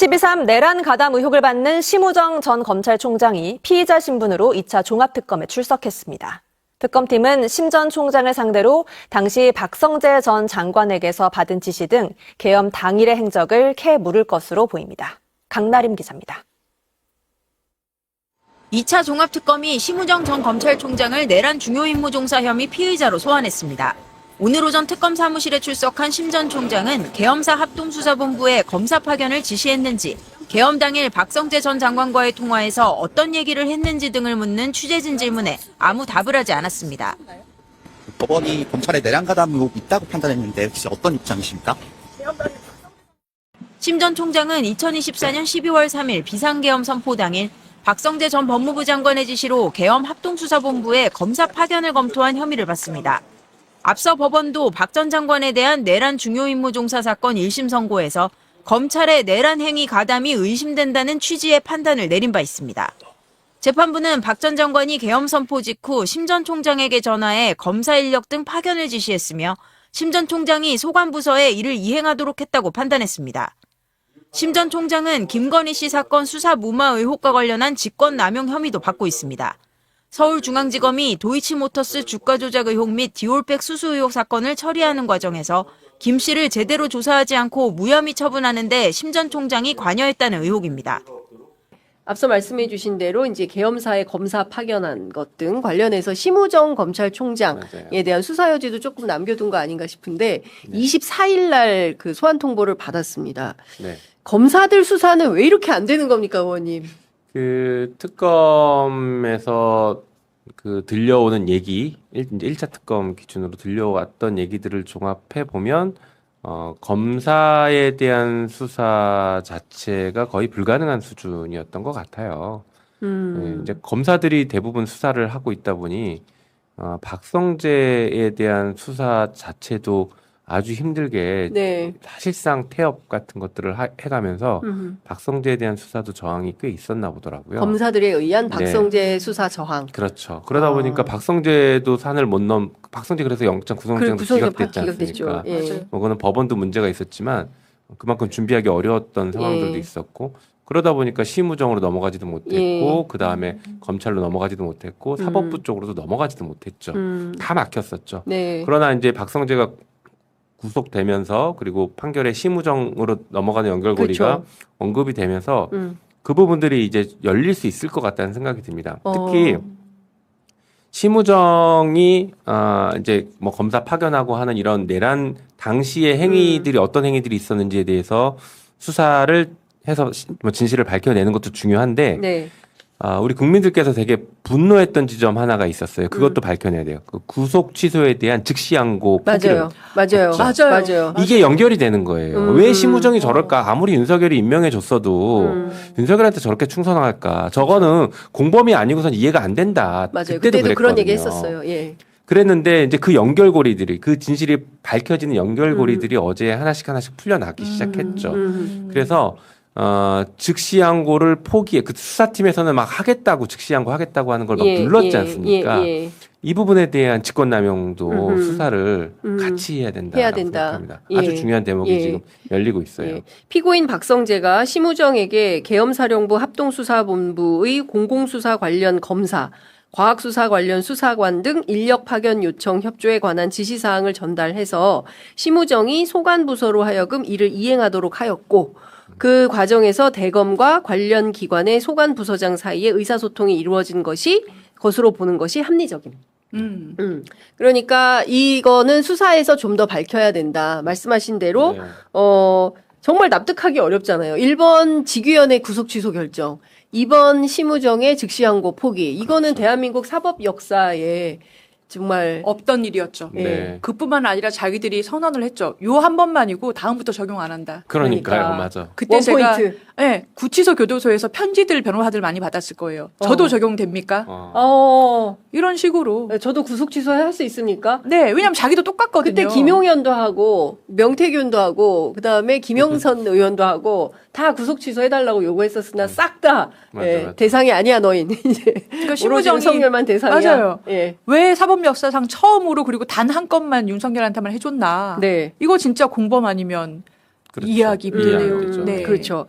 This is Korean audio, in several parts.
12.3 내란 가담 의혹을 받는 심우정 전 검찰총장이 피의자 신분으로 2차 종합특검에 출석했습니다. 특검팀은 심 전 총장을 상대로 당시 박성재 전 장관에게서 받은 지시 등 계엄 당일의 행적을 캐 물을 것으로 보입니다. 강나림 기자입니다. 2차 종합특검이 심우정 전 검찰총장을 내란 중요임무종사 혐의 피의자로 소환했습니다. 오늘 오전 특검 사무실에 출석한 심 전 총장은 계엄사 합동수사본부에 검사 파견을 지시했는지, 계엄 당일 박성재 전 장관과의 통화에서 어떤 얘기를 했는지 등을 묻는 취재진 질문에 아무 답을 하지 않았습니다. 법원이 검찰의 내란 가담 의혹이 있다고 판단했는데 혹시 어떤 입장이십니까? 심 전 총장은 2024년 12월 3일 비상계엄 선포 당일 박성재 전 법무부 장관의 지시로 계엄 합동수사본부에 검사 파견을 검토한 혐의를 받습니다. 앞서 법원도 박 전 장관에 대한 내란 중요임무종사 사건 1심 선고에서 검찰의 내란 행위 가담이 의심된다는 취지의 판단을 내린 바 있습니다. 재판부는 박 전 장관이 계엄 선포 직후 심 전 총장에게 전화해 검사 인력 등 파견을 지시했으며 심 전 총장이 소관부서에 이를 이행하도록 했다고 판단했습니다. 심 전 총장은 김건희 씨 사건 수사 무마 의혹과 관련한 직권남용 혐의도 받고 있습니다. 서울중앙지검이 도이치모터스 주가 조작 의혹 및 디올백 수수 의혹 사건을 처리하는 과정에서 김 씨를 제대로 조사하지 않고 무혐의 처분하는데 심 전 총장이 관여했다는 의혹입니다. 앞서 말씀해 주신 대로 이제 계엄사에 검사 파견한 것 등 관련해서 심우정 검찰총장에 대한 수사 여지도 조금 남겨둔 거 아닌가 싶은데 24일 날 그 소환 통보를 받았습니다. 네. 검사들 수사는 왜 이렇게 안 되는 겁니까, 의원님? 그 특검에서 그 들려오는 얘기, 이제 1차 특검 기준으로 들려왔던 얘기들을 종합해 보면 검사에 대한 수사 자체가 거의 불가능한 수준이었던 것 같아요. 네, 이제 검사들이 대부분 수사를 하고 있다 보니 박성재에 대한 수사 자체도 아주 힘들게 네. 사실상 태업 같은 것들을 해가면서 박성재에 대한 수사도 저항이 꽤 있었나 보더라고요. 검사들에 의한 네. 박성재 수사 저항. 그렇죠. 그러다 보니까 박성재도 산을 못 박성재 그래서 영장 구속영장도 기각됐지 기각됐죠. 않습니까? 예. 그거는 법원도 문제가 있었지만 그만큼 준비하기 어려웠던 상황들도 예. 있었고 그러다 보니까 심우정으로 넘어가지도 못했고 예. 그 다음에 검찰로 넘어가지도 못했고 사법부 쪽으로도 넘어가지도 못했죠. 다 막혔었죠. 네. 그러나 이제 박성재가 구속되면서 그리고 판결에 심우정으로 넘어가는 연결고리가 그렇죠. 언급이 되면서 그 부분들이 이제 열릴 수 있을 것 같다는 생각이 듭니다. 특히 심우정이 이제 뭐 검사 파견하고 하는 이런 내란 당시의 행위들이 어떤 행위들이 있었는지에 대해서 수사를 해서 뭐 진실을 밝혀내는 것도 중요한데 네. 우리 국민들께서 되게 분노했던 지점 하나가 있었어요. 그것도 밝혀내야 돼요. 그 구속 취소에 대한 즉시 항고 포기를 맞아요. 했죠. 맞아요. 이게 연결이 되는 거예요. 왜 심우정이 저럴까? 아무리 윤석열이 임명해줬어도 윤석열한테 저렇게 충성할까? 저거는 공범이 아니고선 이해가 안 된다. 맞아요. 그때도 그런 그랬거든요. 얘기 했었어요. 예. 그랬는데 이제 그 연결고리들이 그 진실이 밝혀지는 연결고리들이 어제 하나씩 풀려나기 시작했죠. 그래서 즉시항고를 포기해. 그 수사팀에서는 막 하겠다고 즉시항고 하겠다고 하는 걸 막 눌렀지 않습니까? 이 부분에 대한 직권남용도 수사를 같이 해야 된다고 생각합니다. 아주 중요한 대목이 지금 열리고 있어요. 예. 피고인 박성재가 심우정에게 계엄사령부 합동수사본부의 공공수사 관련 검사, 과학수사 관련 수사관 등 인력 파견 요청 협조에 관한 지시사항을 전달해서 심우정이 소관부서로 하여금 이를 이행하도록 하였고 그 과정에서 대검과 관련 기관의 소관부서장 사이에 의사소통이 이루어진 것으로 보는 것이 합리적입니다. 그러니까 이거는 수사에서 좀 더 밝혀야 된다. 말씀하신 대로 네. 정말 납득하기 어렵잖아요. 1번 직위원회 구속 취소 결정, 2번 심우정의 즉시항고 포기. 이거는 대한민국 사법 역사에 정말 없던 일이었죠. 네. 그뿐만 아니라 자기들이 선언을 했죠. 요 한 번만이고 다음부터 적용 안 한다. 그러니까요. 그러니까. 맞아. 그때 제가 원포인트. 구치소 교도소에서 편지들 변호사들 많이 받았을 거예요. 저도 적용됩니까? 이런 식으로. 저도 구속 취소할 수 있습니까? 네, 왜냐면 자기도 똑같거든요. 그때 김용현도 하고 명태균도 하고 그다음에 김영선 의원도 하고 다 구속 취소해달라고 요구했었으나 싹 다 맞아. 대상이 아니야 너인 이제 그러니까 오로지 심우정이 윤석열만 대상이야. 맞아요. 예. 왜 사법 역사상 처음으로 그리고 단 한 건만 윤석열한테만 해줬나? 네. 이거 진짜 공범 아니면 그렇죠. 이해하기 힘드네요. 이해하기 네. 그렇죠.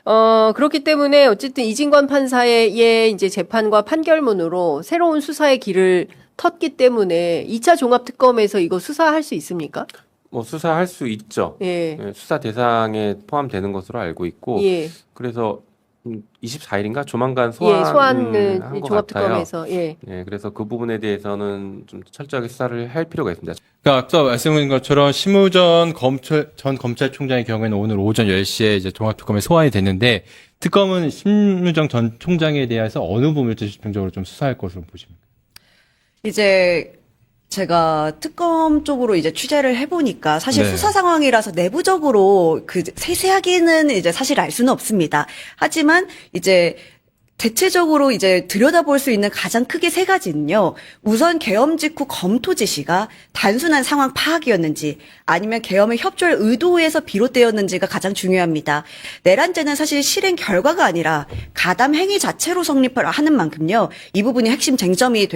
그렇기 때문에 어쨌든 이진관 판사의 이제 재판과 판결문으로 새로운 수사의 길을 텄기 때문에 2차 종합특검에서 이거 수사할 수 있습니까? 뭐 수사할 수 있죠. 예. 예, 수사 대상에 포함되는 것으로 알고 있고 예. 그래서 24일인가 조만간 소환을 소환을 한 것 같아요. 종합특검에서 예. 예, 그래서 그 부분에 대해서는 좀 철저하게 수사를 할 필요가 있습니다. 그러니까 앞서 말씀드린 것처럼 심우전 전 검찰총장의 경우에는 오늘 오전 10시에 이제 종합특검에 소환이 됐는데 특검은 심우정 전 총장에 대해서 어느 부분을 집중적으로 좀 수사할 것으로 보십니까? 이제 제가 특검 쪽으로 이제 취재를 해보니까 사실 네. 수사 상황이라서 내부적으로 그 세세하게는 이제 사실 알 수는 없습니다. 하지만 이제 대체적으로 이제 들여다볼 수 있는 가장 크게 세 가지는요. 우선 계엄 직후 검토 지시가 단순한 상황 파악이었는지 아니면 계엄의 협조를 의도해서 비롯되었는지가 가장 중요합니다. 내란죄는 사실 실행 결과가 아니라 가담 행위 자체로 성립을 하는 만큼요. 이 부분이 핵심 쟁점이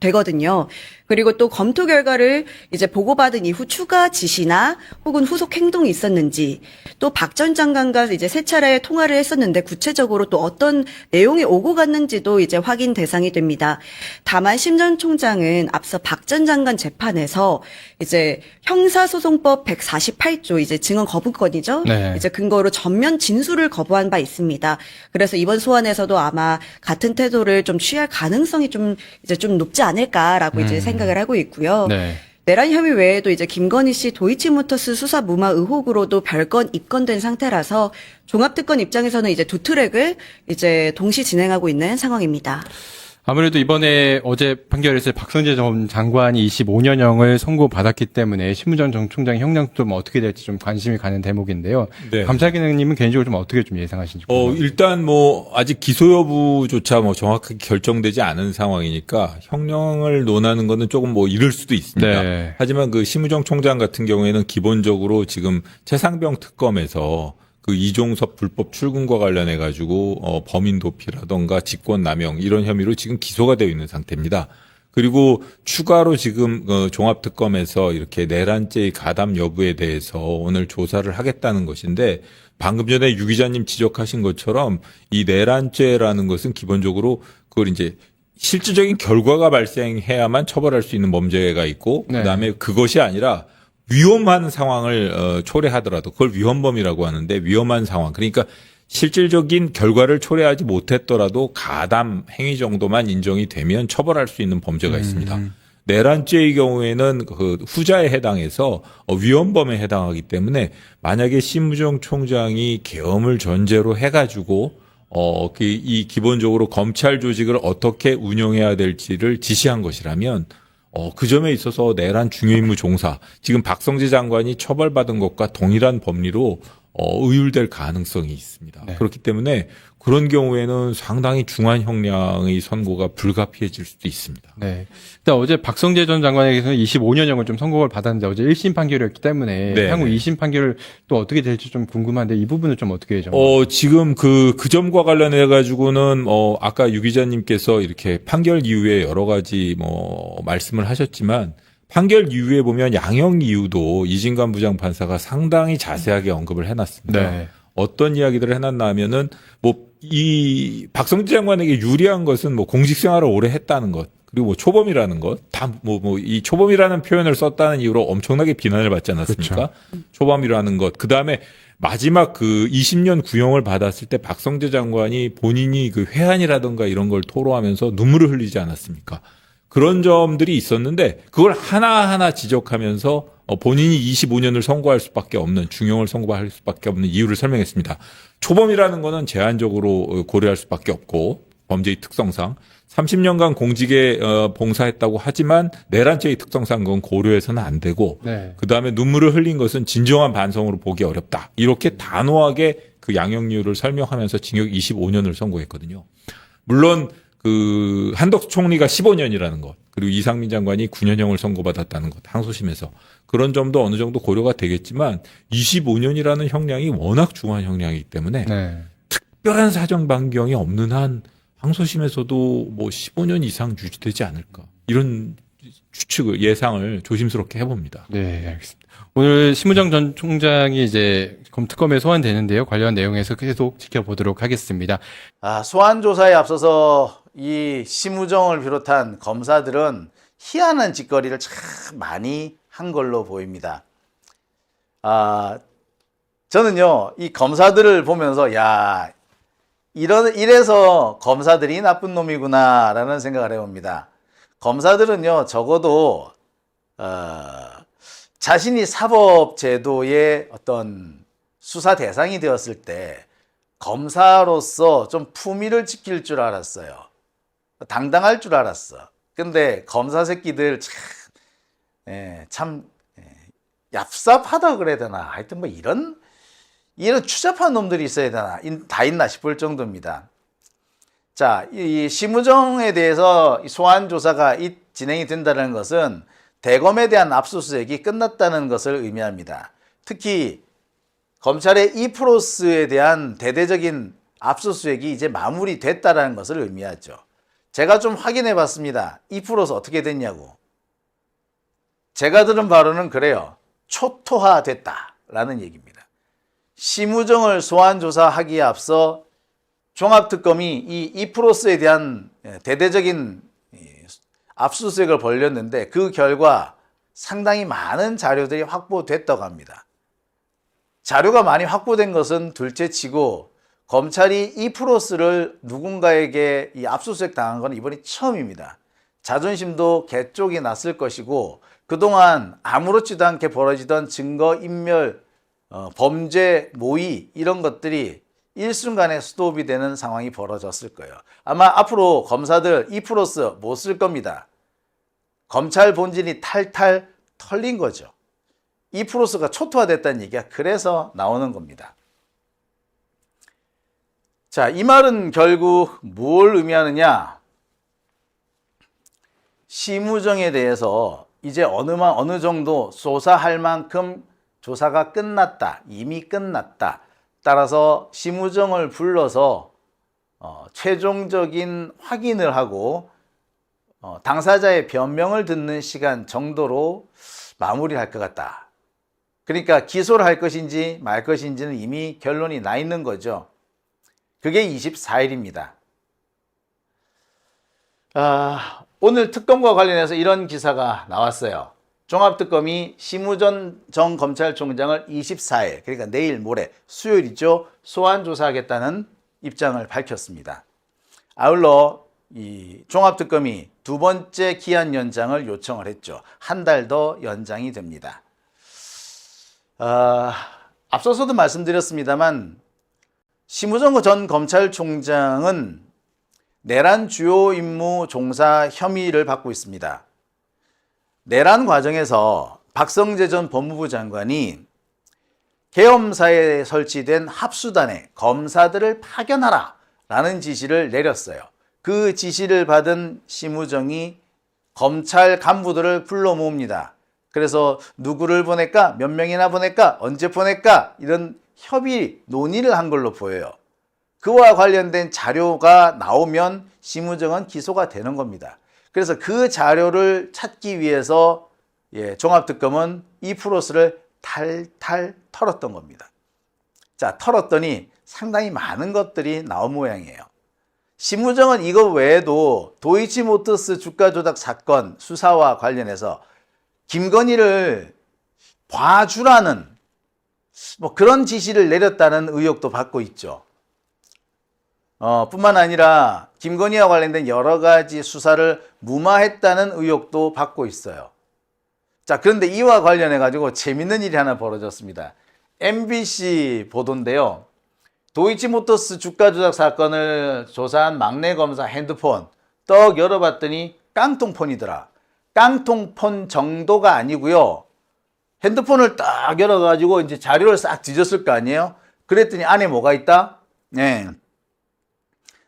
되거든요. 그리고 또 검토 결과를 이제 보고받은 이후 추가 지시나 혹은 후속 행동이 있었는지 또 박 전 장관과 이제 세 차례 통화를 했었는데 구체적으로 또 어떤 내용이 오고 갔는지도 이제 확인 대상이 됩니다. 다만 심 전 총장은 앞서 박 전 장관 재판에서 이제 형사소송법 148조 이제 증언 거부권이죠. 네. 이제 근거로 전면 진술을 거부한 바 있습니다. 그래서 이번 소환에서도 아마 같은 태도를 좀 취할 가능성이 좀 이제 좀 높지 않을까라고 이제 생각을 하고 있고요. 네. 내란 혐의 외에도 이제 김건희 씨 도이치모터스 수사 무마 의혹으로도 별건 입건된 상태라서 종합특검 입장에서는 이제 두 트랙을 이제 동시 진행하고 있는 상황입니다. 아무래도 이번에 어제 판결에서 박성재 전 장관이 25년형을 선고받았기 때문에 심우정 전 총장의 형량도 좀 어떻게 될지 좀 관심이 가는 대목인데요. 네. 감찰기능님은 개인적으로 좀 어떻게 좀 예상하시는지 궁금합니다. 일단 뭐 아직 기소 여부조차 뭐 정확하게 결정되지 않은 상황이니까 형량을 논하는 거는 조금 뭐 이를 수도 있습니다. 네. 하지만 그 심우정 총장 같은 경우에는 기본적으로 지금 최상병 특검에서 그 이종섭 불법 출근과 관련해 가지고 범인 도피라던가 직권 남용 이런 혐의로 지금 기소가 되어 있는 상태입니다. 그리고 추가로 지금 종합특검에서 이렇게 내란죄의 가담 여부에 대해서 오늘 조사를 하겠다는 것인데 방금 전에 유 기자님 지적하신 것처럼 이 내란죄라는 것은 기본적으로 그걸 이제 실질적인 결과가 발생해야만 처벌할 수 있는 범죄가 있고 네. 그다음에 그것이 아니라 위험한 상황을 초래하더라도 그걸 위험범이라고 하는데 위험한 상황 그러니까 실질적인 결과를 초래하지 못했더라도 가담 행위 정도만 인정이 되면 처벌할 수 있는 범죄가 있습니다. 내란죄의 경우에는 그 후자에 해당해서 위험범에 해당하기 때문에 만약에 심우정 총장이 계엄을 전제로 해가지고 이 기본적으로 검찰 조직을 어떻게 운영해야 될지를 지시한 것이라면 그 점에 있어서 내란 중요임무 종사 지금 박성재 장관이 처벌받은 것과 동일한 법리로 의율될 가능성이 있습니다. 네. 그렇기 때문에 그런 경우에는 상당히 중한 형량의 선고가 불가피해질 수도 있습니다. 네. 일단 어제 박성재 전 장관에게서는 25년형을 좀 선고를 받았는데 어제 1심 판결이었기 때문에 네. 향후 2심 판결을 또 어떻게 될지 좀 궁금한데 이 부분을 좀 어떻게 좀 지금 그 점과 관련해 가지고는 아까 유 기자님께서 이렇게 판결 이후에 여러 가지 말씀을 하셨지만 판결 이후에 보면 양형 이유도 이진관 부장판사가 상당히 자세하게 언급을 해놨습니다. 네. 어떤 이야기들을 해놨나 하면은 이 박성재 장관에게 유리한 것은 공직 생활을 오래 했다는 것 그리고 초범이라는 것 다 이 초범이라는 표현을 썼다는 이유로 엄청나게 비난을 받지 않았습니까? 그렇죠. 초범이라는 것 그다음에 마지막 그 20년 구형을 받았을 때 박성재 장관이 본인이 그 회한이라든가 이런 걸 토로하면서 눈물을 흘리지 않았습니까? 그런 점들이 있었는데 그걸 하나하나 지적하면서 본인이 25년을 선고할 수밖에 없는 중형을 선고할 수밖에 없는 이유를 설명했습니다. 초범이라는 거는 제한적으로 고려할 수밖에 없고 범죄의 특성상 30년간 공직에 봉사했다고 하지만 내란죄의 특성상 그건 고려해서는 안 되고 네. 그다음에 눈물을 흘린 것은 진정한 반성으로 보기 어렵다. 이렇게 단호하게 그 양형이유를 설명하면서 징역 25년을 선고했거든요. 물론 그 한덕수 총리가 15년이라는 것 그리고 이상민 장관이 9년형을 선고받았다는 것 항소심에서 그런 점도 어느 정도 고려가 되겠지만 25년이라는 형량이 워낙 중한 형량이기 때문에 네. 특별한 사정 반경이 없는 한 항소심에서도 15년 이상 유지되지 않을까 이런 추측을 예상을 조심스럽게 해봅니다. 네, 알겠습니다. 오늘 심우정 전 총장이 이제 특검에 소환되는데요. 관련 내용에서 계속 지켜보도록 하겠습니다. 소환 조사에 앞서서 이 심우정을 비롯한 검사들은 희한한 짓거리를 참 많이 한 걸로 보입니다. 저는요, 이 검사들을 보면서, 야, 이래서 검사들이 나쁜 놈이구나라는 생각을 해봅니다. 검사들은요, 적어도, 자신이 사법제도의 어떤 수사 대상이 되었을 때, 검사로서 좀 품위를 지킬 줄 알았어요. 당당할 줄 알았어. 근데 검사 새끼들 참 얍삽하다 그래야 되나. 하여튼 뭐 이런 추잡한 놈들이 있어야 되나. 다 있나 싶을 정도입니다. 자, 이 심우정에 대해서 소환 조사가 진행이 된다는 것은 대검에 대한 압수수색이 끝났다는 것을 의미합니다. 특히 검찰의 이프로스에 대한 대대적인 압수수색이 이제 마무리됐다는 것을 의미하죠. 제가 좀 확인해 봤습니다. 이프로스 어떻게 됐냐고. 제가 들은 바로는 그래요. 초토화됐다라는 얘기입니다. 심우정을 소환 조사하기에 앞서 종합특검이 이 이프로스에 대한 대대적인 압수수색을 벌였는데 그 결과 상당히 많은 자료들이 확보됐다고 합니다. 자료가 많이 확보된 것은 둘째치고 검찰이 이프로스를 누군가에게 이 압수수색 당한 건 이번이 처음입니다. 자존심도 개쪽이 났을 것이고 그동안 아무렇지도 않게 벌어지던 증거인멸, 범죄, 모의 이런 것들이 일순간에 스톱이 되는 상황이 벌어졌을 거예요. 아마 앞으로 검사들 이프로스 못 쓸 겁니다. 검찰 본질이 탈탈 털린 거죠. 이프로스가 초토화됐다는 얘기가 그래서 나오는 겁니다. 자, 이 말은 결국 뭘 의미하느냐? 심우정에 대해서 이제 어느 정도 조사할 만큼 조사가 끝났다. 이미 끝났다. 따라서 심우정을 불러서 최종적인 확인을 하고 당사자의 변명을 듣는 시간 정도로 마무리할 것 같다. 그러니까 기소를 할 것인지 말 것인지는 이미 결론이 나 있는 거죠. 그게 24일입니다. 오늘 특검과 관련해서 이런 기사가 나왔어요. 종합특검이 심우정 전 검찰총장을 24일, 그러니까 내일 모레 수요일이죠. 소환 조사하겠다는 입장을 밝혔습니다. 아울러 이 종합특검이 두 번째 기한 연장을 요청을 했죠. 한 달 더 연장이 됩니다. 앞서서도 말씀드렸습니다만 심우정 전 검찰총장은 내란 주요 임무 종사 혐의를 받고 있습니다. 내란 과정에서 박성재 전 법무부 장관이 계엄사에 설치된 합수단에 검사들을 파견하라 라는 지시를 내렸어요. 그 지시를 받은 심우정이 검찰 간부들을 불러 모읍니다. 그래서 누구를 보낼까? 몇 명이나 보낼까? 언제 보낼까? 이런 협의 논의를 한 걸로 보여요. 그와 관련된 자료가 나오면 심우정은 기소가 되는 겁니다. 그래서 그 자료를 찾기 위해서 종합특검은 이프로스를 탈탈 털었던 겁니다. 자, 털었더니 상당히 많은 것들이 나온 모양이에요. 심우정은 이거 외에도 도이치모터스 주가 조작 사건 수사와 관련해서 김건희를 봐주라는 뭐 그런 지시를 내렸다는 의혹도 받고 있죠. 뿐만 아니라 김건희와 관련된 여러 가지 수사를 무마했다는 의혹도 받고 있어요. 자, 그런데 이와 관련해 가지고 재밌는 일이 하나 벌어졌습니다. MBC 보도인데요. 도이치모터스 주가 조작 사건을 조사한 막내 검사 핸드폰 떡 열어봤더니 깡통폰이더라. 깡통폰 정도가 아니고요. 핸드폰을 딱 열어가지고 이제 자료를 싹 뒤졌을 거 아니에요? 그랬더니 안에 뭐가 있다? 네.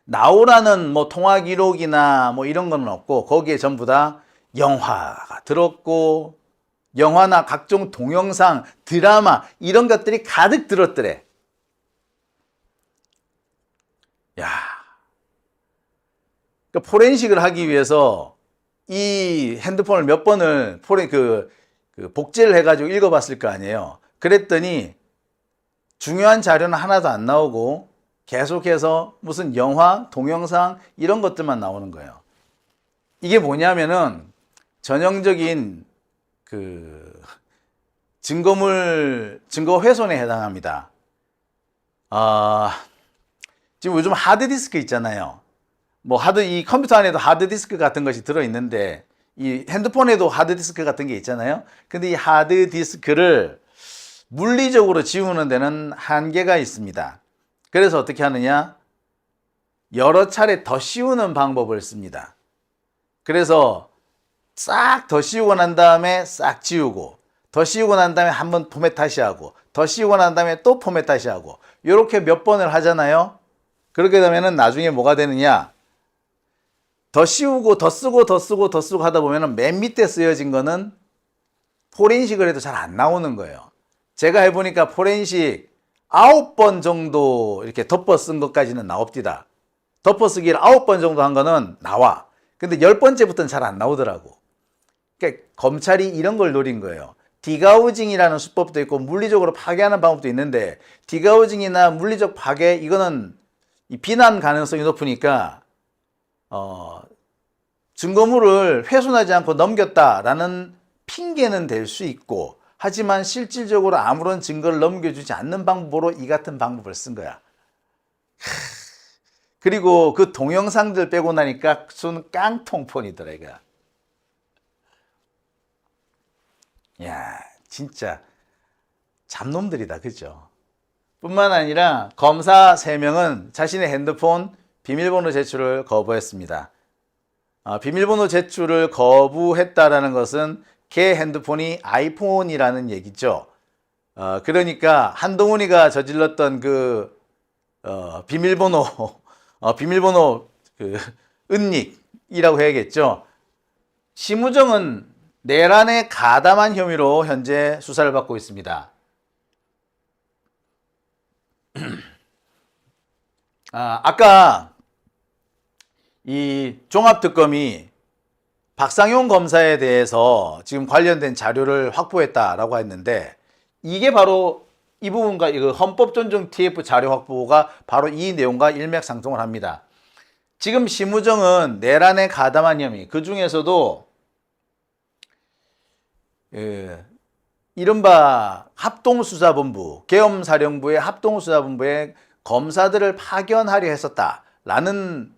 나오라는 뭐 통화 기록이나 뭐 이런 건 없고 거기에 전부 다 영화가 들었고 영화나 각종 동영상, 드라마 이런 것들이 가득 들었더래. 야, 그러니까 포렌식을 하기 위해서 이 핸드폰을 몇 번을 복제를 해가지고 읽어봤을 거 아니에요. 그랬더니 중요한 자료는 하나도 안 나오고 계속해서 무슨 영화, 동영상 이런 것들만 나오는 거예요. 이게 뭐냐면은 전형적인 증거 훼손에 해당합니다. 지금 요즘 하드디스크 있잖아요. 이 컴퓨터 안에도 하드디스크 같은 것이 들어있는데, 이 핸드폰에도 하드디스크 같은 게 있잖아요. 근데 이 하드디스크를 물리적으로 지우는 데는 한계가 있습니다. 그래서 어떻게 하느냐? 여러 차례 더 씌우는 방법을 씁니다. 그래서 싹 더 씌우고 난 다음에 싹 지우고, 더 씌우고 난 다음에 한번 포맷 다시 하고, 더 씌우고 난 다음에 또 포맷 다시 하고, 이렇게 몇 번을 하잖아요. 그렇게 되면은 나중에 뭐가 되느냐? 더 씌우고 더 쓰고 더 쓰고 더 쓰고 하다 보면은 맨 밑에 쓰여진 거는 포렌식을 해도 잘 안 나오는 거예요. 제가 해보니까 포렌식 9번 정도 이렇게 덮어 쓴 것까지는 나옵니다. 덮어 쓰기를 9번 정도 한 거는 나와. 근데 10번째부터는 잘 안 나오더라고. 그러니까 검찰이 이런 걸 노린 거예요. 디가우징이라는 수법도 있고 물리적으로 파괴하는 방법도 있는데, 디가우징이나 물리적 파괴, 이거는 이 비난 가능성이 높으니까 증거물을 훼손하지 않고 넘겼다라는 핑계는 될 수 있고, 하지만 실질적으로 아무런 증거를 넘겨주지 않는 방법으로 이 같은 방법을 쓴 거야. 그리고 그 동영상들 빼고 나니까 손 깡통폰이더라, 이거. 야, 진짜 잡놈들이다, 그죠? 뿐만 아니라 검사 3명은 자신의 핸드폰 비밀번호 제출을 거부했습니다. 비밀번호 제출을 거부했다라는 것은 걔 핸드폰이 아이폰이라는 얘기죠. 그러니까 한동훈이가 저질렀던 비밀번호 은닉이라고 해야겠죠. 심우정은 내란에 가담한 혐의로 현재 수사를 받고 있습니다. 아까 이 종합특검이 박상용 검사에 대해서 지금 관련된 자료를 확보했다라고 했는데, 이게 바로 이 부분과 이거 헌법 존중 TF 자료 확보가 바로 이 내용과 일맥상통을 합니다. 지금 심우정은 내란에 가담한 혐의, 그 중에서도 이른바 합동수사본부, 계엄사령부의 합동수사본부에 검사들을 파견하려 했었다라는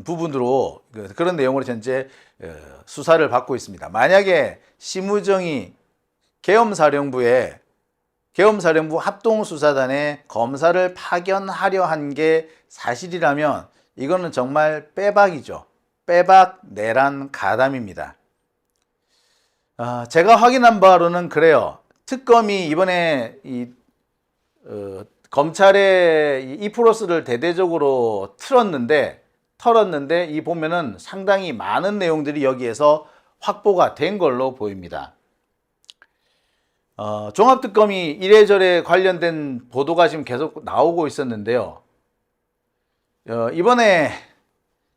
부분으로 그런 내용으로 현재 수사를 받고 있습니다. 만약에 심우정이 계엄사령부 합동수사단에 검사를 파견하려 한 게 사실이라면 이거는 정말 빼박이죠. 빼박 내란 가담입니다. 제가 확인한 바로는 그래요. 특검이 이번에 검찰의 이 프로스를 대대적으로 털었는데 이 보면은 상당히 많은 내용들이 여기에서 확보가 된 걸로 보입니다. 종합특검이 이래저래 관련된 보도가 지금 계속 나오고 있었는데요. 이번에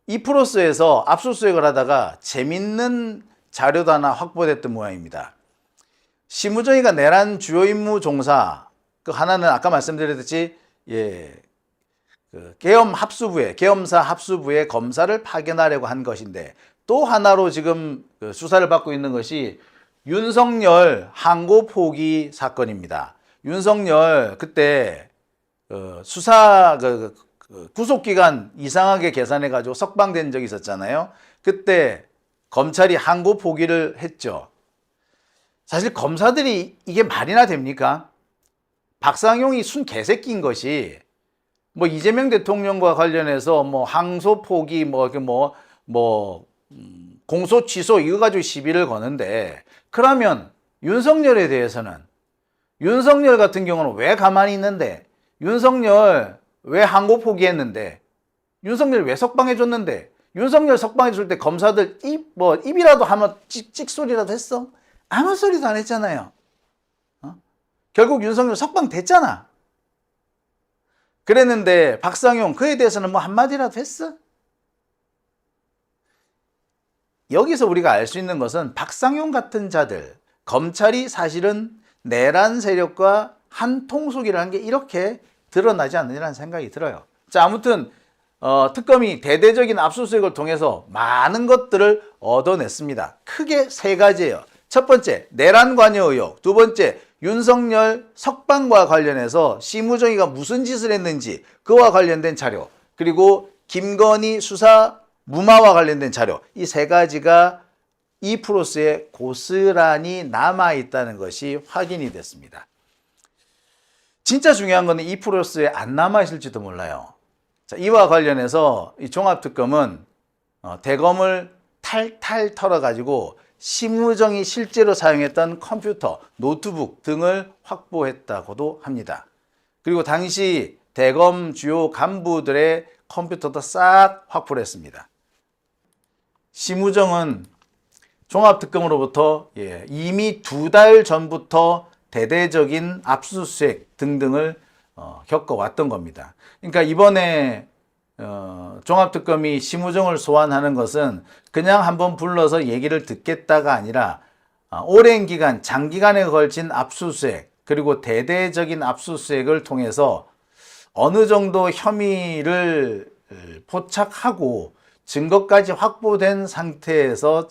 이 프로스에서 압수수색을 하다가 재밌는 자료도 하나 확보됐던 모양입니다. 심우정이가 내란 주요 임무 종사, 그 하나는 아까 말씀드렸듯이 계엄사 합수부에 검사를 파견하려고 한 것인데, 또 하나로 지금 수사를 받고 있는 것이 윤석열 항고 포기 사건입니다. 윤석열 그때 구속기간 이상하게 계산해가지고 석방된 적이 있었잖아요. 그때 검찰이 항고 포기를 했죠. 사실 검사들이 이게 말이나 됩니까? 박상용이 순 개새끼인 것이 이재명 대통령과 관련해서 항소 포기 공소 취소 이거 가지고 시비를 거는데, 그러면 윤석열에 대해서는, 윤석열 같은 경우는 왜 가만히 있는데, 윤석열 왜 항고 포기했는데, 윤석열 왜 석방해줬는데, 윤석열 석방해줄 때 검사들 입이라도 하면 찍소리라도 했어? 아무 소리도 안 했잖아요. 결국 윤석열 석방됐잖아. 그랬는데 박상용 그에 대해서는 한마디라도 했어? 여기서 우리가 알 수 있는 것은 박상용 같은 자들, 검찰이 사실은 내란 세력과 한 통속이라는 게 이렇게 드러나지 않느냐는 생각이 들어요. 자, 아무튼 특검이 대대적인 압수수색을 통해서 많은 것들을 얻어냈습니다. 크게 세 가지예요. 첫 번째, 내란 관여 의혹. 두 번째, 윤석열 석방과 관련해서 심우정이가 무슨 짓을 했는지 그와 관련된 자료. 그리고 김건희 수사 무마와 관련된 자료. 이 세 가지가 이 프로스에 고스란히 남아있다는 것이 확인이 됐습니다. 진짜 중요한 것은 이 프로스에 안 남아있을지도 몰라요. 자, 이와 관련해서 이 종합특검은 대검을 탈탈 털어가지고 심우정이 실제로 사용했던 컴퓨터, 노트북 등을 확보했다고도 합니다. 그리고 당시 대검 주요 간부들의 컴퓨터도 싹 확보를 했습니다. 심우정은 종합특검으로부터 이미 2달 전부터 대대적인 압수수색 등등을 겪어왔던 겁니다. 그러니까 이번에 종합특검이 심우정을 소환하는 것은 그냥 한번 불러서 얘기를 듣겠다가 아니라 오랜 기간, 장기간에 걸친 압수수색 그리고 대대적인 압수수색을 통해서 어느 정도 혐의를 포착하고 증거까지 확보된 상태에서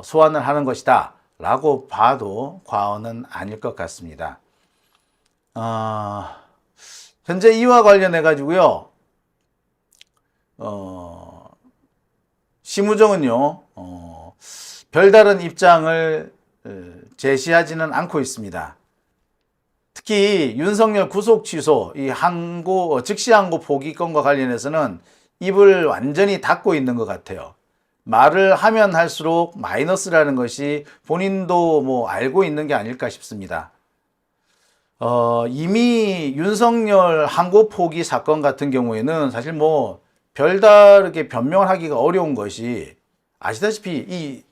소환을 하는 것이다 라고 봐도 과언은 아닐 것 같습니다. 현재 이와 관련해 가지고요, 심우정은요, 별다른 입장을 제시하지는 않고 있습니다. 특히 윤석열 구속 취소, 이 즉시 항고 포기 건과 관련해서는 입을 완전히 닫고 있는 것 같아요. 말을 하면 할수록 마이너스라는 것이 본인도 뭐 알고 있는 게 아닐까 싶습니다. 이미 윤석열 항고 포기 사건 같은 경우에는 사실 뭐 별다르게 변명을 하기가 어려운 것이 아시다시피 이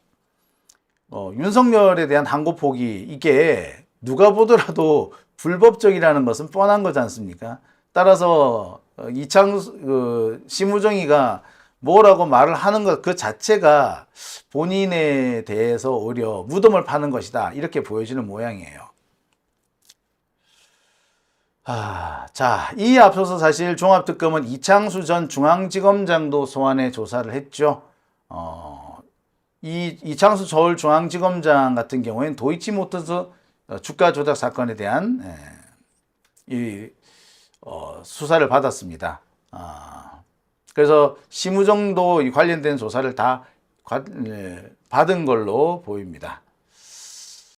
윤석열에 대한 항고 포기 이게 누가 보더라도 불법적이라는 것은 뻔한 거지 않습니까? 따라서 심우정이가 뭐라고 말을 하는 것 그 자체가 본인에 대해서 오히려 무덤을 파는 것이다 이렇게 보여지는 모양이에요. 자, 이 앞서서 사실 종합특검은 이창수 전 중앙지검장도 소환해 조사를 했죠. 이창수 서울중앙지검장 같은 경우에는 도이치모터스 주가 조작 사건에 대한 수사를 받았습니다. 그래서 심우정도 관련된 조사를 다 받은 걸로 보입니다.